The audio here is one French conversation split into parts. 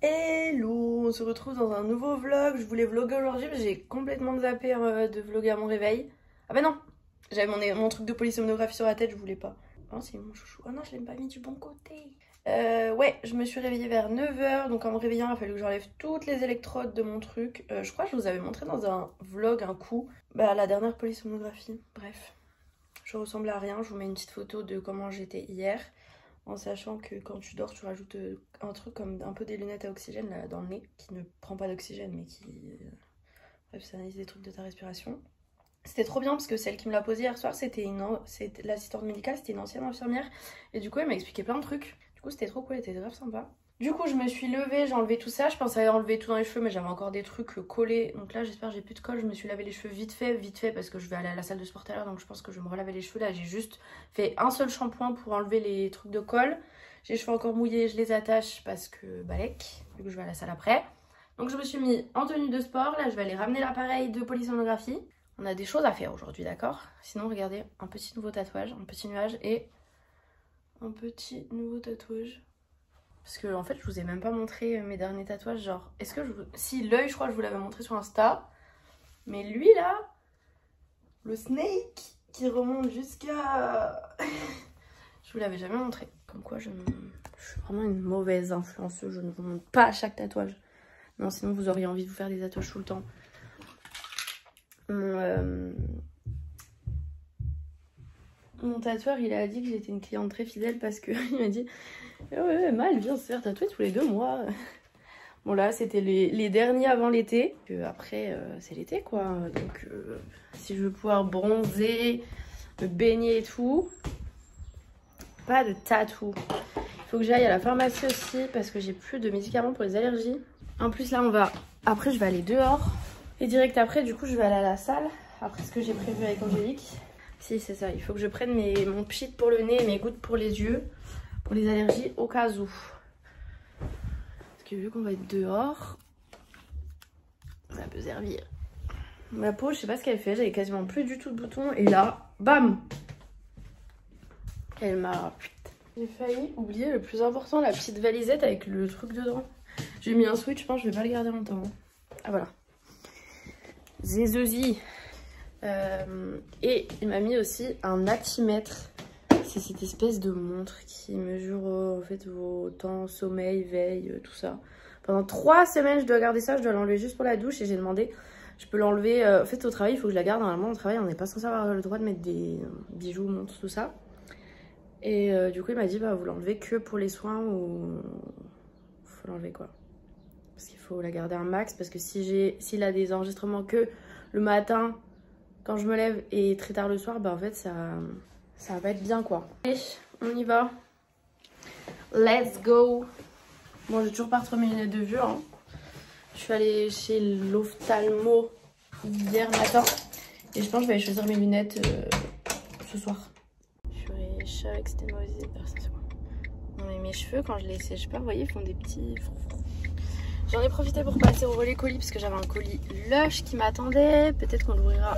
Hello, on se retrouve dans un nouveau vlog. Je voulais vlogger aujourd'hui mais j'ai complètement zappé de vlogger à mon réveil. Ah bah non, j'avais mon truc de polysomnographie sur la tête, je voulais pas. Oh c'est mon chouchou, oh non je l'ai pas mis du bon côté. Ouais, je me suis réveillée vers 9 h, donc en me réveillant il a fallu que j'enlève toutes les électrodes de mon truc. Je crois que je vous avais montré dans un vlog un coup, bah la dernière polysomnographie, bref. Je ressemble à rien, je vous mets une petite photo de comment j'étais hier. En sachant que quand tu dors, tu rajoutes un truc comme un peu des lunettes à oxygène là, dans le nez, qui ne prend pas d'oxygène, mais qui... Bref, ça analyse des trucs de ta respiration. C'était trop bien parce que celle qui me l'a posé hier soir, c'était l'assistante médicale, c'était une ancienne infirmière. Et du coup, elle m'a expliqué plein de trucs. Du coup, c'était trop cool, elle était grave sympa. Du coup, je me suis levée, j'ai enlevé tout ça. Je pensais enlever tout dans les cheveux, mais j'avais encore des trucs collés. Donc là, j'espère que j'ai plus de colle. Je me suis lavé les cheveux vite fait, parce que je vais aller à la salle de sport à l'heure. Donc je pense que je vais me relaver les cheveux. Là, j'ai juste fait un seul shampoing pour enlever les trucs de colle. J'ai les cheveux encore mouillés, je les attache parce que balèque, vu que je vais à la salle après. Donc je me suis mis en tenue de sport. Là, je vais aller ramener l'appareil de polysomnographie. On a des choses à faire aujourd'hui, d'accord? Sinon, regardez, un petit nouveau tatouage, un petit nuage et un petit nouveau tatouage. Parce que en fait je vous ai même pas montré mes derniers tatouages, genre est-ce que je vous... Si l'œil je crois que je vous l'avais montré sur Insta. Mais lui là, le snake qui remonte jusqu'à... je vous l'avais jamais montré. Comme quoi je suis vraiment une mauvaise influenceuse, je ne vous montre pas à chaque tatouage. Non sinon vous auriez envie de vous faire des tatouages tout le temps. Mon tatoueur il a dit que j'étais une cliente très fidèle parce que il m'a dit ouais mal viens se faire tatouer tous les 2 mois. Bon là c'était les derniers avant l'été. Après c'est l'été quoi. Donc si je veux pouvoir bronzer, me baigner et tout. Pas de tatou. Il faut que j'aille à la pharmacie aussi parce que j'ai plus de médicaments pour les allergies. En plus là on va... Après je vais aller dehors. Et direct après du coup je vais aller à la salle. Après ce que j'ai prévu avec Angélique. Si c'est ça, il faut que je prenne mon pchit pour le nez et mes gouttes pour les yeux. Pour les allergies au cas où. Parce que vu qu'on va être dehors, ça peut servir. Ma peau, je sais pas ce qu'elle fait, j'avais quasiment plus du tout de boutons. Et là, bam! Elle m'a... J'ai failli oublier le plus important, la petite valisette avec le truc dedans. J'ai mis un switch, je pense que je vais pas le garder longtemps. Ah voilà. Zézozi. Et il m'a mis aussi un atimètre. C'est cette espèce de montre qui mesure en fait vos temps, sommeil, veille, tout ça. Pendant 3 semaines je dois garder ça, je dois l'enlever juste pour la douche et j'ai demandé, je peux l'enlever, en fait au travail il faut que je la garde, normalement au travail on n'est pas censé avoir le droit de mettre des bijoux, montres, tout ça. Et du coup il m'a dit bah vous l'enlevez que pour les soins ou faut l'enlever quoi. Parce qu'il faut la garder un max parce que s'il a des enregistrements que le matin quand je me lève et très tard le soir, bah en fait ça va pas être bien quoi. Allez, on y va. Let's go. Bon, j'ai toujours pas retrouvé mes lunettes de vue. Hein. Je suis allée chez l'ophtalmo hier matin. Et je pense que je vais aller choisir mes lunettes ce soir. Je suis avec cette mauvaise... Non mais mes cheveux, quand je les sèche pas, vous voyez, ils font des petits... J'en ai profité pour passer au relais colis parce que j'avais un colis Lush qui m'attendait. Peut-être qu'on l'ouvrira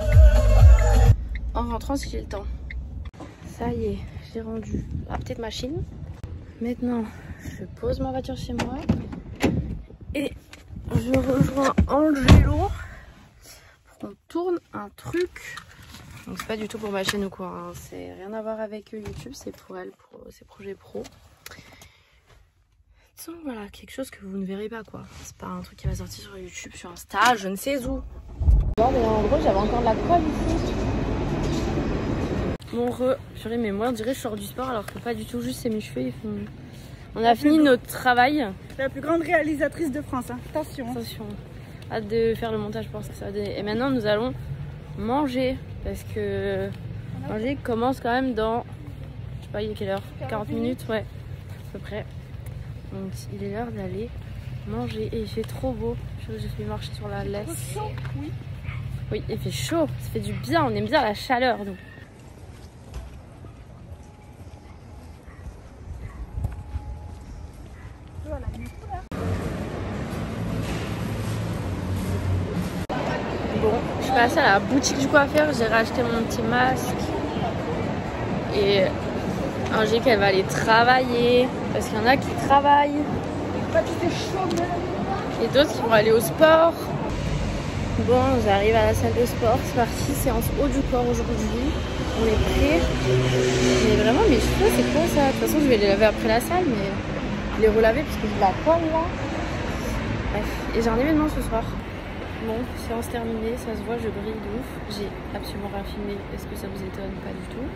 en rentrant si j'ai le temps. Ça y est, j'ai rendu la petite machine. Maintenant, je pose ma voiture chez moi et je rejoins Angelo pour qu'on tourne un truc. Donc c'est pas du tout pour ma chaîne ou quoi, hein. C'est rien à voir avec YouTube, c'est pour elle, pour ses projets pro. Donc voilà, quelque chose que vous ne verrez pas quoi. C'est pas un truc qui va sortir sur YouTube, sur Insta, je ne sais où. Bon, mais en gros, j'avais encore de la colle ici. Mon purée, mais moi on dirait que je sors du sport alors que pas du tout, juste c'est mes cheveux, ils font... On a fini notre travail. La plus grande réalisatrice de France, hein. Attention. Attention. Hâte de faire le montage pour ce que ça va donner. Et maintenant nous allons manger parce que manger commence quand même dans, je sais pas il est quelle heure, 40 minutes, ouais, à peu près. Donc il est l'heure d'aller manger et il fait trop beau. Je fais marcher sur la laisse. Chaud, oui. Oui, il fait chaud, ça fait du bien, on aime bien la chaleur donc. Bon, je suis passée à la boutique du coiffeur, j'ai racheté mon petit masque et Angélique elle va aller travailler parce qu'il y en a qui travaillent. Et d'autres qui vont aller au sport. Bon, j'arrive à la salle de sport, c'est parti, séance haut du corps aujourd'hui. On est prêts. Mais vraiment, mes cheveux, c'est quoi ça? De toute façon, je vais les laver après la salle, mais les relaver parce que j'ai de la poêle là. Bref, et j'ai un événement ce soir. Bon, séance terminée, ça se voit, je brille de ouf. J'ai absolument rien filmé, est-ce que ça vous étonne? Pas du tout.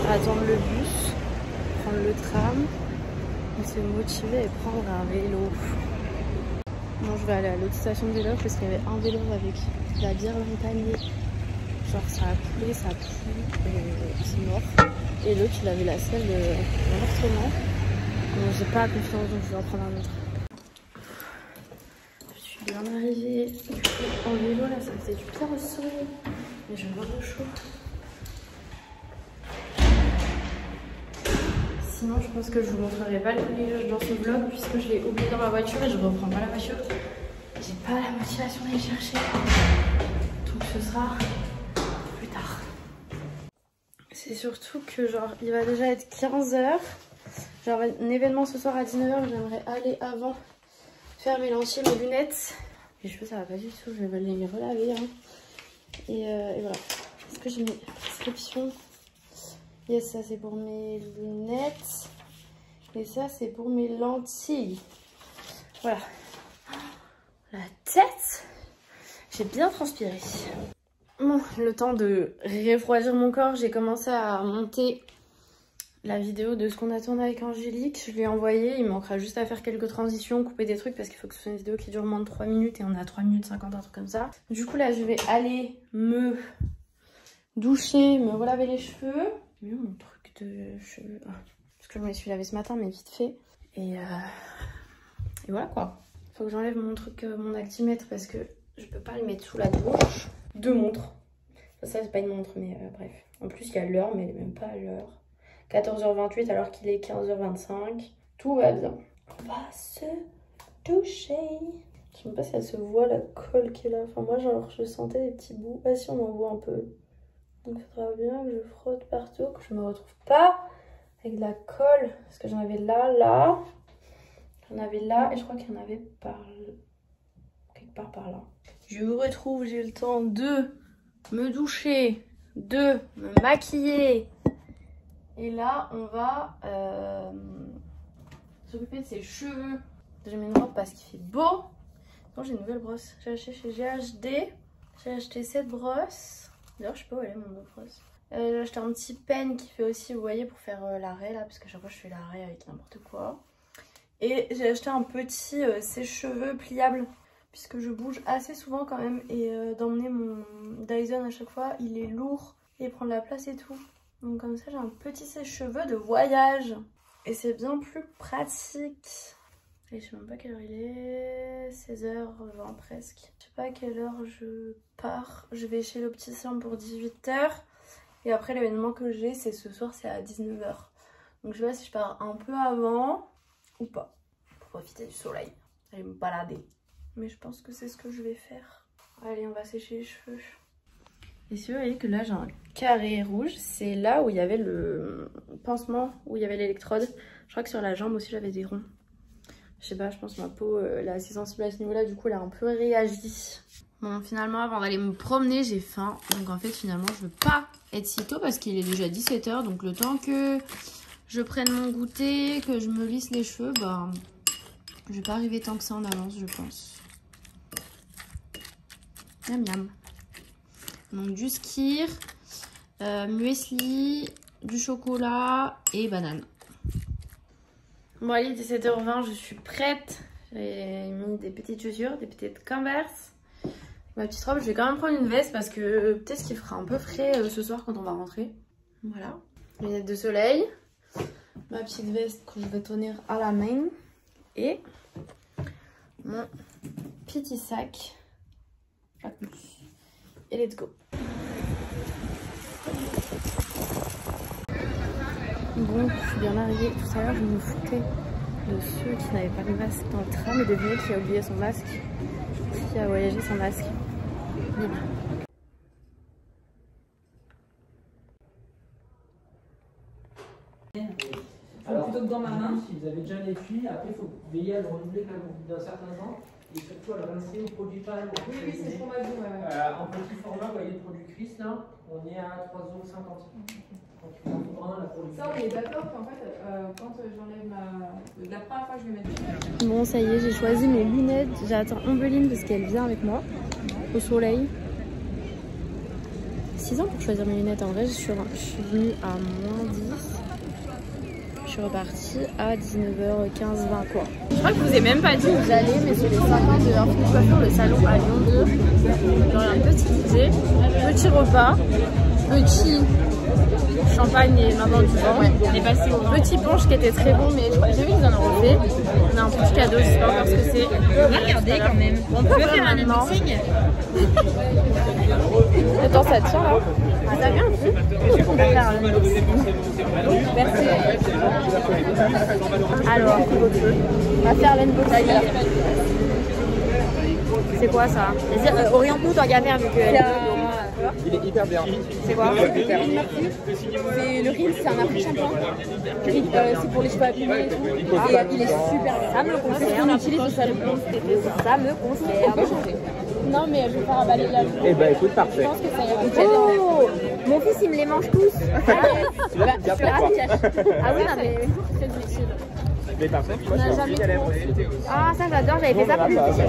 Attendre le bus, prendre le tram, et se motiver et prendre un vélo. Bon, je vais aller à l'autre station de vélo parce qu'il y avait un vélo avec la bière panier. Genre ça a coulé, ça pue, et c'est mort. Et l'autre il avait la selle de renversement. Donc j'ai pas confiance donc je vais en prendre un autre. Je suis bien arrivée. Du coup en vélo là ça me fait du bien au soleil. Mais je vais avoir le chaud. Sinon, je pense que je vous montrerai pas le paysage dans ce vlog puisque je l'ai oublié dans ma voiture et je reprends pas la voiture. J'ai pas la motivation d'aller chercher. Donc ce sera plus tard. C'est surtout que genre il va déjà être 15 h. J'ai un événement ce soir à 19 h. J'aimerais aller avant faire mes lentilles, mes lunettes. Les cheveux ça va pas du tout, je vais les relaver. Hein. Et voilà. Est-ce que j'ai mes prescriptions? Yes, ça c'est pour mes lunettes. Et ça c'est pour mes lentilles. Voilà. La tête. J'ai bien transpiré. Bon, le temps de refroidir mon corps, j'ai commencé à monter la vidéo de ce qu'on a tourné avec Angélique. Je lui ai envoyé, il manquera juste à faire quelques transitions, couper des trucs parce qu'il faut que ce soit une vidéo qui dure moins de 3 minutes et on a 3 minutes 50, un truc comme ça. Du coup là je vais aller me doucher, me relaver les cheveux. J'ai mis mon truc de cheveux. Ah, parce que je me suis lavé ce matin, mais vite fait. Et voilà quoi. Faut que j'enlève mon truc, mon actimètre, parce que je peux pas le mettre sous la douche. 2 montres. Enfin, ça, c'est pas une montre, mais bref. En plus, il y a l'heure, mais elle est même pas à l'heure. 14 h 28 alors qu'il est 15 h 25. Tout va bien. On va se doucher. Je sais même pas si elle se voit la colle qui est là. Enfin, moi, genre, je sentais des petits bouts. Ah, si, on en voit un peu. Donc il faudra bien que je frotte partout, que je me retrouve pas avec de la colle. Parce que j'en avais là, j'en avais là et je crois qu'il y en avait quelque part par là. Je me retrouve, j'ai le temps de me doucher, de me maquiller. Et là on va s'occuper de ses cheveux. J'ai mis une robe parce qu'il fait beau. Non, j'ai une nouvelle brosse. J'ai acheté chez GHD. J'ai acheté cette brosse. D'ailleurs, je sais pas où elle est mon autre brosse. J'ai acheté un petit pen qui fait aussi, vous voyez, pour faire l'arrêt là, parce que chaque fois je fais l'arrêt avec n'importe quoi. Et j'ai acheté un petit sèche-cheveux pliable, puisque je bouge assez souvent quand même. Et d'emmener mon Dyson à chaque fois, il est lourd et il prend de la place et tout. Donc comme ça, j'ai un petit sèche-cheveux de voyage. Et c'est bien plus pratique. Et je sais même pas quelle heure il est, 16 h 20 presque. Je sais pas à quelle heure je pars. Je vais chez l'opticien pour 18 h. Et après l'événement que j'ai, c'est ce soir, c'est à 19 h. Donc je sais pas si je pars un peu avant ou pas. Pour profiter du soleil. Aller me balader. Mais je pense que c'est ce que je vais faire. Allez, on va sécher les cheveux. Et si vous voyez que là j'ai un carré rouge, c'est là où il y avait le pansement, où il y avait l'électrode. Je crois que sur la jambe aussi j'avais des ronds. Je sais pas, je pense que ma peau elle est assez sensible à ce niveau là, du coup elle a un peu réagi. Bon, finalement avant d'aller me promener j'ai faim. Donc en fait finalement je veux pas être si tôt parce qu'il est déjà 17 h. Donc le temps que je prenne mon goûter, que je me lisse les cheveux, bah je vais pas arriver tant que ça en avance je pense. Miam miam. Donc du skyr, muesli, du chocolat et banane. Bon allez, 17 h 20, je suis prête. J'ai mis des petites chaussures, des petites Converse. Ma petite robe, je vais quand même prendre une veste parce que peut-être qu'il fera un peu frais ce soir quand on va rentrer. Voilà. Lunettes de soleil. Ma petite veste que je vais tenir à la main. Et mon petit sac. Et let's go. Bon, je suis bien arrivée. Tout à l'heure, je me foutais de ceux qui n'avaient pas de masque dans le tram et devinez qui a oublié son masque, qui a voyagé sans masque. Voilà. plutôt que dans ma main. Si vous avez déjà un étui, après il faut veiller à le renouveler quand même au bout d'un certain temps. Et surtout à le rincer au produit pâle. Oui, c'est ce qu'on m'a dit. En petit format, vous voyez le produit Chris là, on est à 3,50 €. Donc il faut prendre la produit. Ça, on est d'accord qu'en fait, quand j'enlève la première fois que je vais mettre. Bon, ça y est, j'ai choisi mes lunettes. J'attends Ombeline parce qu'elle vient avec moi au soleil. 6 ans pour choisir mes lunettes. En vrai, je suis venue à moins 10. Je suis repartie à 19h15, 20 quoi. Je crois que je vous ai même pas dit où j'allais, mais c'est les 5 ans de Infinite Coiffure, le salon à Lyon 2. Genre un petit idée, petit repas, petit champagne et maman du vent. On est passé au petit punch qui était très bon, mais j'ai vu qu'ils en ont refait. On a un petit cadeau, je sais pas encore ce que c'est. Regardez quand même. On peut faire un unboxing. Attends, ça tient là. Ah, t'as bien aussi. On va faire un unboxing. Merci. Alors, on va faire l'unboxing. C'est quoi ça? Oriente-nous tant qu'à faire vu que. Il est hyper bien. C'est quoi? C'est le Rince, c'est un après-shampoing. C'est pour les cheveux abîmés et tout. Et il est super bien. Ça me concerne. On utilise le salon. Ça me concerne. Non, mais je vais faire un balayage. Eh ben écoute, parfait. Je pense que ça ira. Oh, mon fils il me les mange tous. Tu vas bien pour toi. Ah oui, non mais Très utile. Mais par contre, moi je suis envie d'aller brosser. ah ça j'adore, j'avais fait ça pour les petits.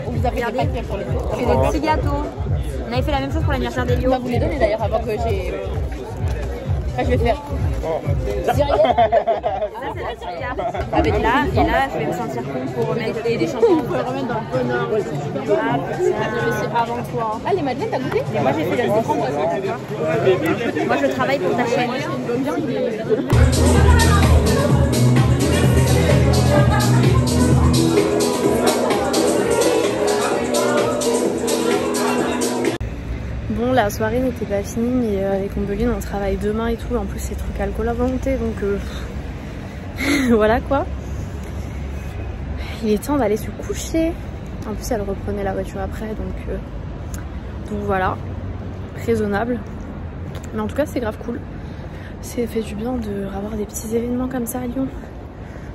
On vous a fait des papiers pour les autres. Je fais des petits gâteaux. On avait fait la même chose pour l'anniversaire d'Elio. On va vous les donner d'ailleurs avant que j'ai. Enfin, je vais faire. Ça c'est la Syria. Avec là, et là je vais me sentir con pour remettre des shampoings. On peut le remettre dans le bon ordre. Ah putain. Avant toi. Ah, les madeleines, t'as goûté? Et moi j'ai fait le d'accord. Moi je travaille pour ta chaîne. Bon, la soirée n'était pas finie, mais avec Ombeline, on travaille demain et tout. En plus, c'est truc alcool à volonté, donc voilà quoi. Il est temps d'aller se coucher. En plus, elle reprenait la voiture après, donc voilà. Raisonnable. Mais en tout cas, c'est grave cool. C'est fait du bien de avoir des petits événements comme ça à Lyon.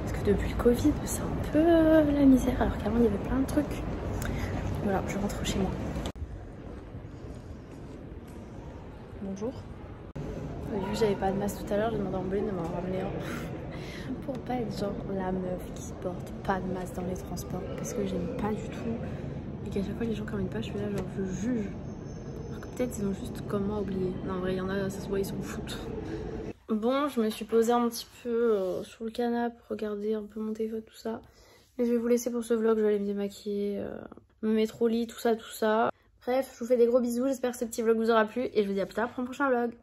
Parce que depuis le Covid, c'est un peu la misère, alors qu'avant, il y avait plein de trucs. Voilà, je rentre chez moi. Bonjour. Vu que j'avais pas de masque tout à l'heure, j'ai demandé à Ombeline de m'en ramener un. Pour pas être genre la meuf qui porte pas de masque dans les transports. Parce que j'aime pas du tout. Et qu'à chaque fois, les gens qui emmènent pas, je suis là genre je juge. Alors que peut-être ils ont juste comme moi oublié. Non, en vrai, il y en a, ça se voit, ils s'en foutent. Bon, je me suis posée un petit peu sur le canapé, regarder un peu mon téléphone, tout ça. Et je vais vous laisser pour ce vlog, je vais aller me démaquiller, me mettre au lit, tout ça, tout ça. Bref, je vous fais des gros bisous, j'espère que ce petit vlog vous aura plu et je vous dis à plus tard pour un prochain vlog.